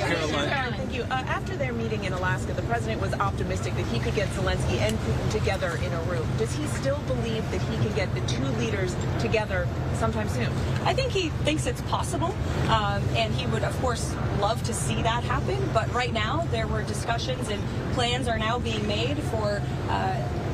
Caroline. Thank you. After their meeting in Alaska, the president was optimistic that he could get Zelensky and Putin together in a room. Does he still believe that he can get the two leaders together sometime soon? I think he thinks it's possible, and he would, of course, love to see that happen. But right now, there were discussions and plans are now being made for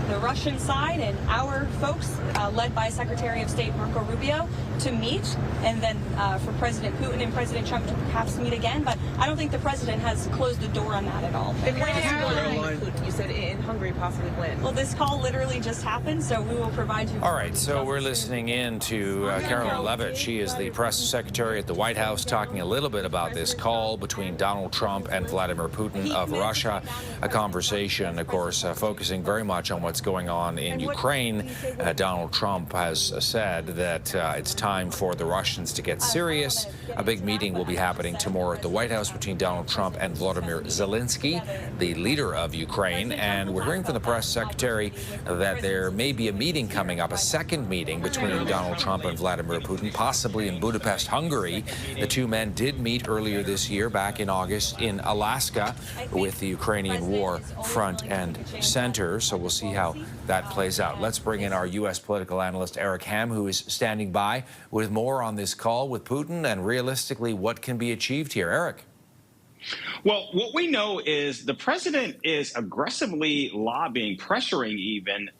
the Russian side and our folks, led by Secretary of State Marco Rubio, to meet, and then for President Putin and President Trump to perhaps meet again. But I don't think the president has closed the door on that at all. And when is he going to meet Putin? You said in Hungary, possibly when? Well, this call literally just happened, so we will provide you. All right, so we're listening in to Caroline Leavitt. She is the press secretary at the White House, talking a little bit about this call between Donald Trump and Vladimir Putin of Russia. A conversation, of course, focusing very much on what's going on in Ukraine. Donald Trump has said that it's time for the Russians to get serious. A big meeting will be happening tomorrow at the White House between Donald Trump and Volodymyr Zelensky, the leader of Ukraine. And we're hearing from the press secretary that there may be a meeting coming up, a second meeting between Donald Trump and Vladimir Putin, possibly in Budapest, Hungary. The two men did meet earlier this year, back in August, in Alaska, with the Ukrainian war front and center. So we'll see how that plays out. Let's bring in our U.S. political analyst, Eric Ham, who is standing by with more on this call with Putin and realistically what can be achieved here. Eric. Well, what we know is the president is aggressively lobbying, pressuring even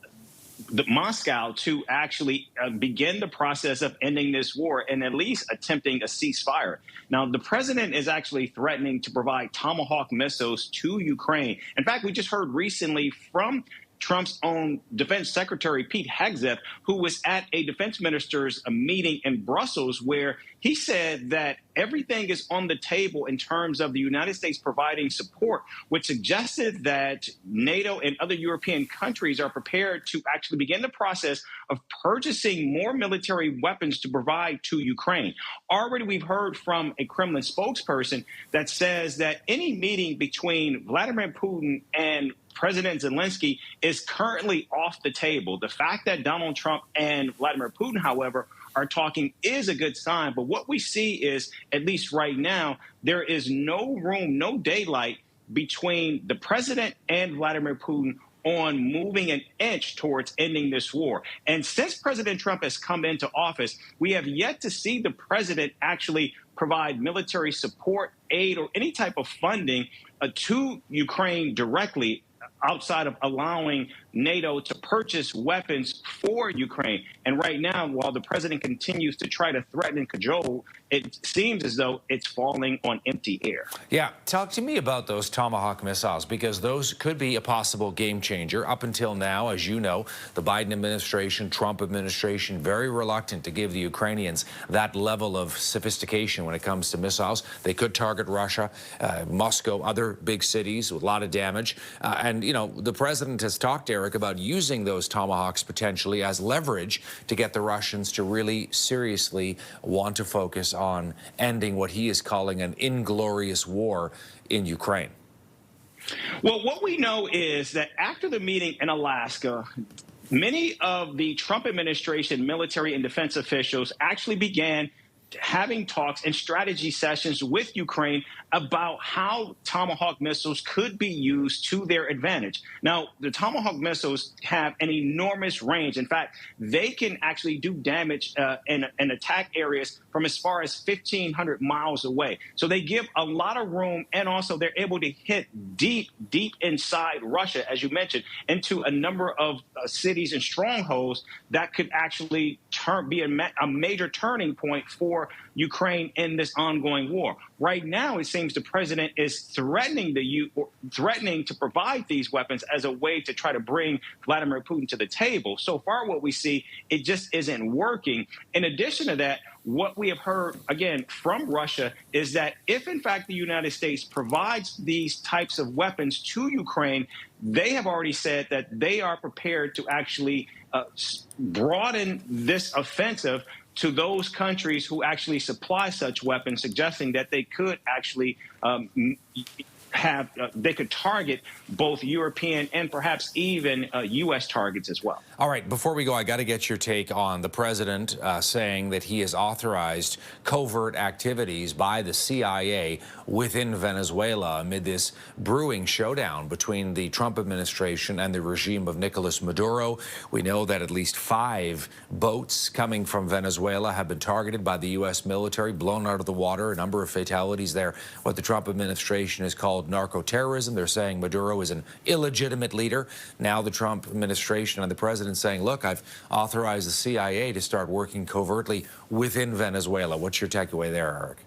Moscow to actually begin the process of ending this war and at least attempting a ceasefire. Now, the president is actually threatening to provide tomahawk missiles to Ukraine. In fact, we just heard recently from Trump's own defense secretary, Pete Hegseth, who was at a defense minister's meeting in Brussels, where he said that everything is on the table in terms of the United States providing support, which suggested that NATO and other European countries are prepared to actually begin the process of purchasing more military weapons to provide to Ukraine. Already we've heard from a Kremlin spokesperson that says that any meeting between Vladimir Putin and President Zelensky is currently off the table. The fact that Donald Trump and Vladimir Putin, however, are talking is a good sign. But what we see is, at least right now, there is no room, no daylight between the president and Vladimir Putin on moving an inch towards ending this war. And since President Trump has come into office, we have yet to see the president actually provide military support, aid, or any type of funding to Ukraine directly, outside of allowing NATO to purchase weapons for Ukraine. And right now, while the president continues to try to threaten and cajole, it seems as though it's falling on empty air. Yeah, talk to me about those Tomahawk missiles, because those could be a possible game changer. Up until now, as you know, the Biden administration, Trump administration, very reluctant to give the Ukrainians that level of sophistication when it comes to missiles. They could target Russia, Moscow, other big cities with a lot of damage. And, you know, the president has talked, Eric, about using those Tomahawks potentially as leverage to get the Russians to really seriously want to focus on ending what he is calling an inglorious war in Ukraine. Well, what we know is that after the meeting in Alaska, many of the Trump administration military and defense officials actually began having talks and strategy sessions with Ukraine about how Tomahawk missiles could be used to their advantage. Now, the Tomahawk missiles have an enormous range. In fact, they can actually do damage and attack areas from as far as 1,500 miles away. So they give a lot of room, and also they're able to hit deep, deep inside Russia, as you mentioned, into a number of cities and strongholds that could actually be a major turning point for Ukraine in this ongoing war. Right now, it seems the president is threatening to provide these weapons as a way to try to bring Vladimir Putin to the table. So far, what we see, it just isn't working. In addition to that, what we have heard, again, from Russia is that if, in fact, the United States provides these types of weapons to Ukraine, they have already said that they are prepared to actually broaden this offensive to those countries who actually supply such weapons, suggesting that they could actually they could target both European and perhaps even U.S. targets as well. All right, before we go, I got to get your take on the president saying that he has authorized covert activities by the CIA within Venezuela amid this brewing showdown between the Trump administration and the regime of Nicolas Maduro. We know that at least 5 boats coming from Venezuela have been targeted by the U.S. military, blown out of the water, a number of fatalities there. What the Trump administration has called narco-terrorism. They're saying Maduro is an illegitimate leader. Now the Trump administration and the president saying, look, I've authorized the CIA to start working covertly within Venezuela. What's your takeaway there, Eric?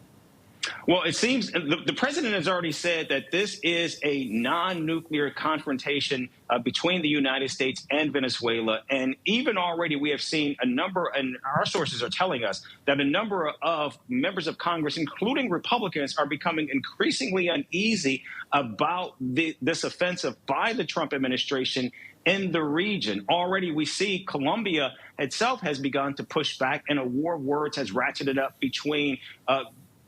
Well, it seems the president has already said that this is a non-nuclear confrontation between the United States and Venezuela. And even already we have seen a number, and our sources are telling us that a number of members of Congress, including Republicans, are becoming increasingly uneasy about this offensive by the Trump administration in the region. Already we see Colombia itself has begun to push back, and a war of words has ratcheted up between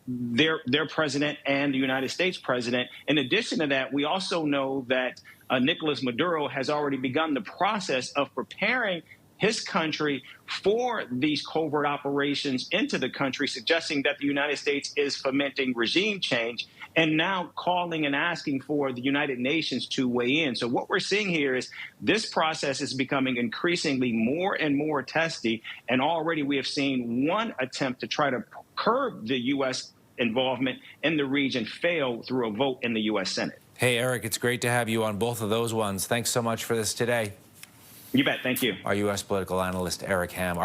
their president and the United States president. In addition to that, we also know that Nicolas Maduro has already begun the process of preparing his country for these covert operations into the country, suggesting that the United States is fomenting regime change and now calling and asking for the United Nations to weigh in. So what we're seeing here is this process is becoming increasingly more and more testy. And already we have seen one attempt to try to curb the U.S. involvement in the region fail through a vote in the U.S. Senate. Hey, Eric, it's great to have you on both of those ones. Thanks so much for this today. You bet. Thank you. Our U.S. political analyst, Eric Ham.